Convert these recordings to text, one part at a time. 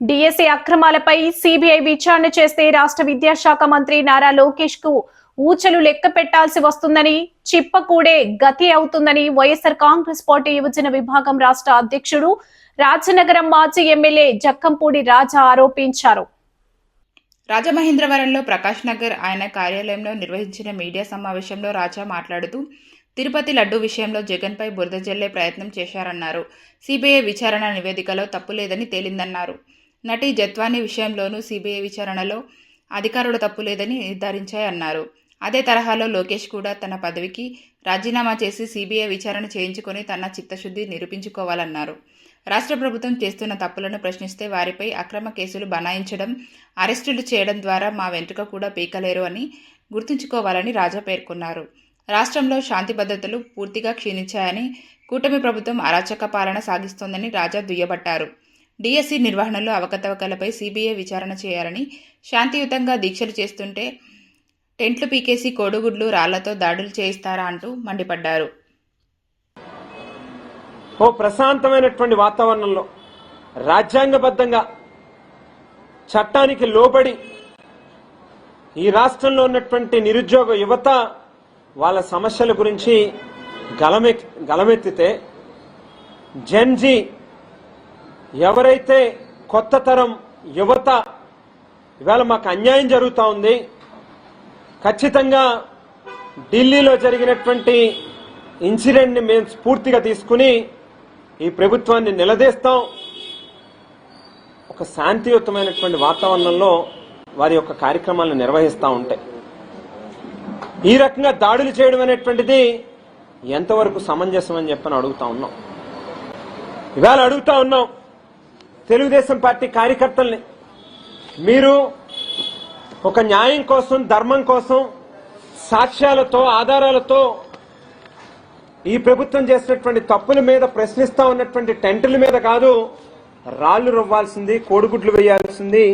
DSC అక్రమాలపై CBI విచారణ చేస్తే రాష్ట్ర విద్యాశాఖ మంత్రి నారా లోకేష్ కు ఊచలు లెక్క పెట్టాల్సి వస్తుందని, చిప్పకూడే గతి అవుతుందని వైఎస్ఆర్ కాంగ్రెస్ పార్టీ యువజన విభాగం రాష్ట్ర అధ్యక్షుడు రాజనగరం మాజీ ఎమ్మెల్యే జక్కంపూడి రాజా ఆరోపించారు. రాజమహేంద్రవరంలో ప్రకాష్ నగర్ ఆయన కార్యాలయంలో నిర్వహించిన మీడియా సమావేశంలో రాజా మాట్లాడుతూ తిరుపతి లడ్డూ విషయంలో జగన్పై బురద జల్లే ప్రయత్నం చేశారన్నారు. సిబిఐ విచారణ నివేదికలో తప్పు లేదని తేలిందన్నారు. నటి జత్వానీ విషయంలోనూ సిబిఐ విచారణలో అధికారులు తప్పు లేదని నిర్ధారించాయన్నారు. అదే తరహాలో లోకేష్ కూడా తన పదవికి రాజీనామా చేసి సిబిఐ విచారణ చేయించుకొని తన చిత్తశుద్ధి నిరూపించుకోవాలన్నారు. రాష్ట్ర ప్రభుత్వం చేస్తున్న తప్పులను ప్రశ్నిస్తే వారిపై అక్రమ కేసులు బనాయించడం, అరెస్టులు చేయడం ద్వారా మా వెంట్రుక కూడా పీకలేరు అని గుర్తుంచుకోవాలని రాజా పేర్కొన్నారు. రాష్ట్రంలో శాంతి భద్రతలు పూర్తిగా క్షీణించాయని, కూటమి ప్రభుత్వం అరాచక పాలన సాగిస్తోందని రాజా దుయ్యబట్టారు. డిఎస్సి నిర్వహణలో అవకతవకలపై సిబిఐ విచారణ చేయాలని, శాంతియుతంగా దీక్షలు చేస్తుంటే టెంట్లు పీకేసి కోడుగుడ్లు రాళ్లతో దాడులు చేయిస్తారా అంటూ మండిపడ్డారు. ఓ ప్రశాంతమైనటువంటి వాతావరణంలో రాజ్యాంగబద్ధంగా చట్టానికి లోబడి ఈ రాష్ట్రంలో ఉన్నటువంటి నిరుద్యోగ యువత వాళ్ళ సమస్యల గురించి గలమెత్తితే జెన్జీ ఎవరైతే కొత్త తరం యువత ఇవాళ మాకు అన్యాయం జరుగుతూ ఉంది, ఖచ్చితంగా ఢిల్లీలో జరిగినటువంటి ఇన్సిడెంట్ని మేము స్ఫూర్తిగా తీసుకుని ఈ ప్రభుత్వాన్ని నిలదీస్తాం, ఒక శాంతియుతమైనటువంటి వాతావరణంలో వారి యొక్క కార్యక్రమాలను నిర్వహిస్తూ ఉంటాయి. ఈ రకంగా దాడులు చేయడం అనేటువంటిది ఎంతవరకు సమంజసం అని చెప్పని అడుగుతా ఉన్నాం. ఇవాళ అడుగుతా ఉన్నాం తెలుగుదేశం పార్టీ కార్యకర్తల్ని, మీరు ఒక న్యాయం కోసం, ధర్మం కోసం సాక్ష్యాలతో, ఆధారాలతో ఈ ప్రభుత్వం చేసినటువంటి తప్పుల మీద ప్రశ్నిస్తా ఉన్నటువంటి టెంటుల మీద కాదు రాళ్లు రువ్వాల్సింది, కోడిగుడ్లు వేయాల్సింది,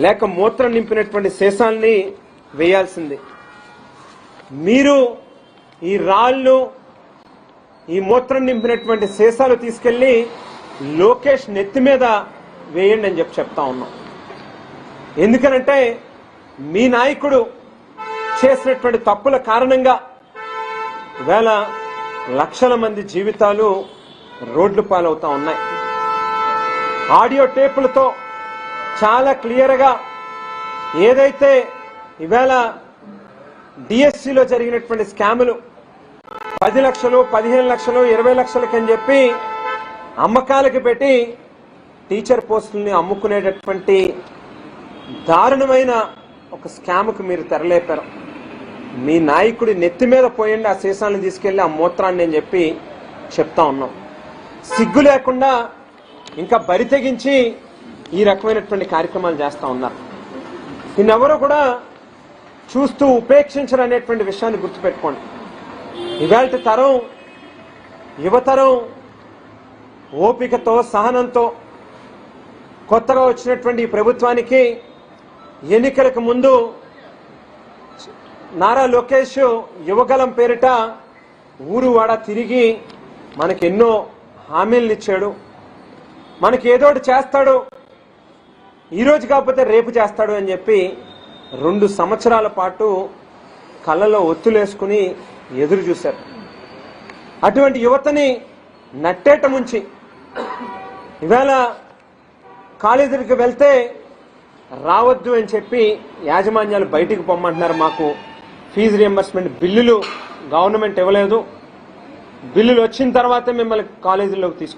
లేక మూత్రం నింపినటువంటి సీసాల్ని వేయాల్సింది. మీరు ఈ రాళ్లు, ఈ మూత్రం నింపినటువంటి సీసాలు తీసుకెళ్లి లోకేష్ నెత్తి మీద వేయండి అని చెప్తా ఉన్నాం. ఎందుకనంటే మీ నాయకుడు చేసినటువంటి తప్పుల కారణంగా వేల లక్షల మంది జీవితాలు రోడ్లు పాలవుతా ఉన్నాయి. ఆడియో టేపులతో చాలా క్లియర్గా ఏదైతే ఈవేళ డిఎస్సిలో జరిగినటువంటి స్కాములు 10 లక్షలు, 15 లక్షలు, 20 లక్షలకని చెప్పి అమ్మకాలకి పెట్టి టీచర్ పోస్టుల్ని అమ్ముకునేటటువంటి దారుణమైన ఒక స్కామ్కు మీరు తెరలేపారు. మీ నాయకుడి నెత్తి మీద పోయండి ఆ సీసాలను తీసుకెళ్లి, ఆ మూత్రాన్ని అని చెప్పి చెప్తా ఉన్నాం. సిగ్గు లేకుండా ఇంకా బరి తెగించి ఈ రకమైనటువంటి కార్యక్రమాలు చేస్తూ ఉన్నారు. దీన్నెవరూ కూడా చూస్తూ ఉపేక్షించరు అనేటువంటి విషయాన్ని గుర్తుపెట్టుకోండి. ఇవాళ తరం, యువతరం ఓపికతో, సహనంతో కొత్తగా వచ్చినటువంటి ఈ ప్రభుత్వానికి ఎన్నికలకు ముందు నారా లోకేష్ యువగలం పేరిట ఊరు వాడ తిరిగి మనకి ఎన్నో హామీలను ఇచ్చాడు. మనకి ఏదోటి చేస్తాడు, ఈరోజు కాకపోతే రేపు చేస్తాడు అని చెప్పి 2 సంవత్సరాల పాటు కళ్ళలో ఒత్తులేసుకుని ఎదురు చూశారు. అటువంటి యువతని నట్టేట ముంచి ఇవాళ కాలేజీలకు వెళ్తే రావద్దు అని చెప్పి యాజమాన్యాలు బయటికి పొమ్మంటున్నారు. మాకు ఫీజు రియంబర్స్మెంట్ బిల్లులు గవర్నమెంట్ ఇవ్వలేదు, బిల్లులు వచ్చిన తర్వాతే మిమ్మల్ని కాలేజీల్లోకి తీసుకు